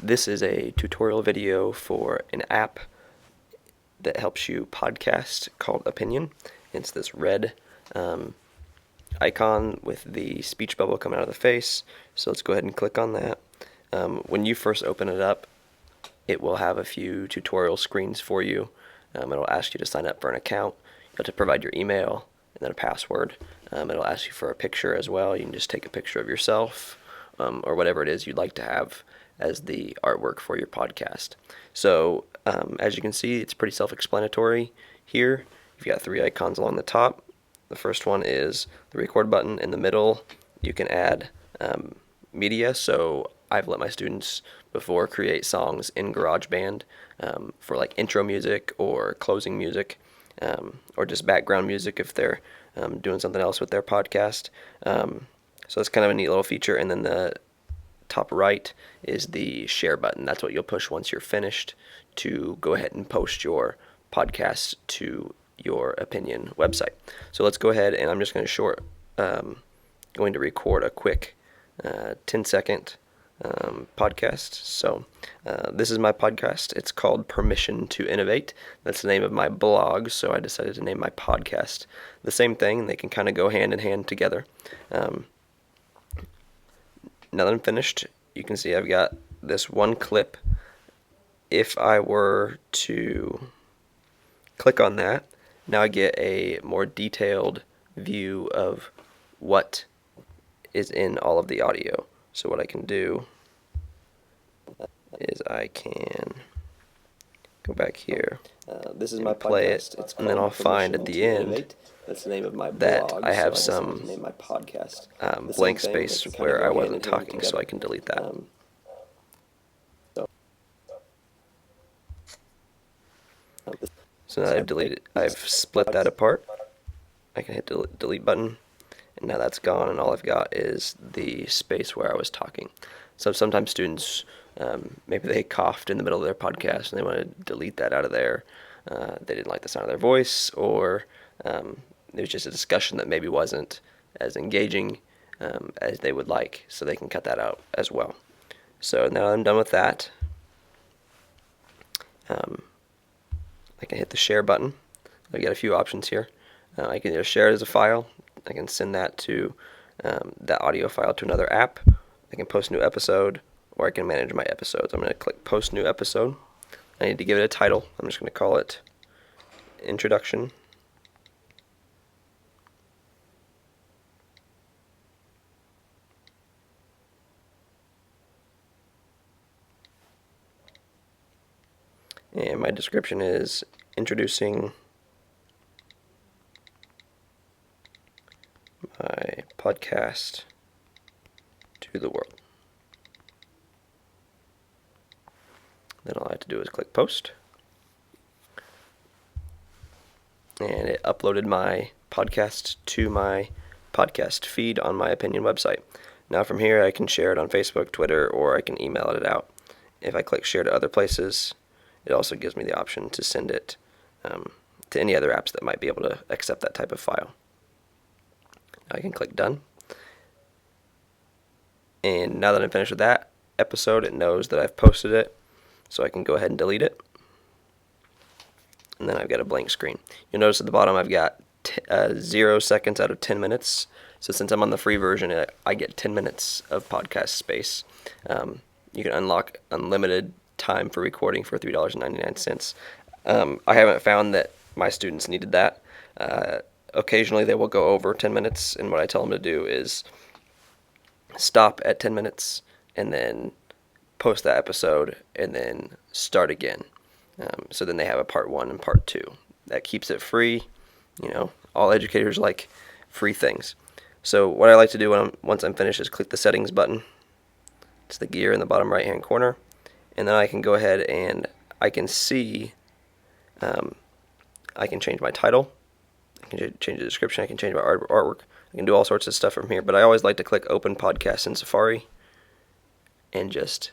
This is a tutorial video for an app that helps you podcast called Opinion. It's this red icon with the speech bubble coming out of the face. So let's go ahead and click on that. When you first open it up, it will have a few tutorial screens for you. It'll ask you to sign up for an account. You have to provide your email and then a password. It'll ask you for a picture as well. You can just take a picture of yourself or whatever it is you'd like to have as the artwork for your podcast. So as you can see, it's pretty self-explanatory here. You've got three icons along the top. The first one is the record button. In the middle, you can add media. So I've let my students before create songs in GarageBand for like intro music or closing music or just background music if they're doing something else with their podcast. So it's kind of a neat little feature. And then the top right is the share button. That's what you'll push once you're finished to go ahead and post your podcast to your Opinion website. So let's go ahead, and I'm just going to record a quick 10-second podcast. So this is my podcast. It's called Permission to Innovate. That's the name of my blog, so I decided to name my podcast the same thing. They can kind of go hand in hand together. Now that I'm finished, you can see I've got this one clip. If I were to click on that, now I get a more detailed view of what is in all of the audio. So what I can do is I can go back here. This is my play podcast. it, It's and then I'll called find at Permission the to end Innovate. That's the name of my that blog, I have so I some decided to name my podcast the blank same thing. space They can where kinda I go wasn't hand in hand talking, so I can delete that. So now I've split that apart. I can hit the delete button, and now that's gone, and all I've got is the space where I was talking. So sometimes students, maybe they coughed in the middle of their podcast and they want to delete that out of there. They didn't like the sound of their voice, or it was just a discussion that maybe wasn't as engaging as they would like, so they can cut that out as well. So now I'm done with that. I can hit the share button. I get a few options here. I can either share it as a file. I can send that to that audio file to another app. I can post a new episode, or I can manage my episodes. I'm going to click post new episode. I need to give it a title. I'm just going to call it Introduction. And my description is introducing my podcast to the world. Then all I have to do is click post. And it uploaded my podcast to my podcast feed on my Opinion website. Now from here I can share it on Facebook, Twitter, or I can email it out. If I click share to other places, it also gives me the option to send it to any other apps that might be able to accept that type of file. I can click done. And now that I'm finished with that episode, it knows that I've posted it, so I can go ahead and delete it. And then I've got a blank screen. You'll notice at the bottom I've got 0 seconds out of 10 minutes. So since I'm on the free version, I get 10 minutes of podcast space. You can unlock unlimited time for recording for $3.99. I haven't found that my students needed that. Occasionally they will go over 10 minutes, and what I tell them to do is stop at 10 minutes and then post that episode and then start again. So then they have a part 1 and part 2. That keeps it free. You know, all educators like free things. So what I like to do once I'm finished is click the settings button. It's the gear in the bottom right hand corner. And then I can go ahead and I can see, I can change my title, I can change the description, I can change my artwork, I can do all sorts of stuff from here. But I always like to click Open Podcast in Safari and just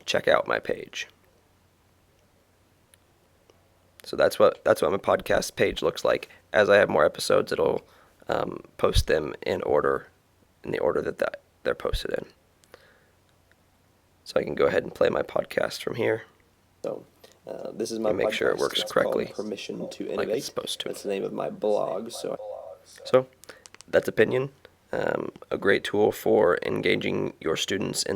check out my page. So that's what my podcast page looks like. As I have more episodes, it'll post them in the order that they're posted in. So I can go ahead and play my podcast from here. So this is my And make podcast. sure it works It's correctly, called Permission to like Innovate. it's supposed to. That's the name of my blog. So that's Opinion, a great tool for engaging your students in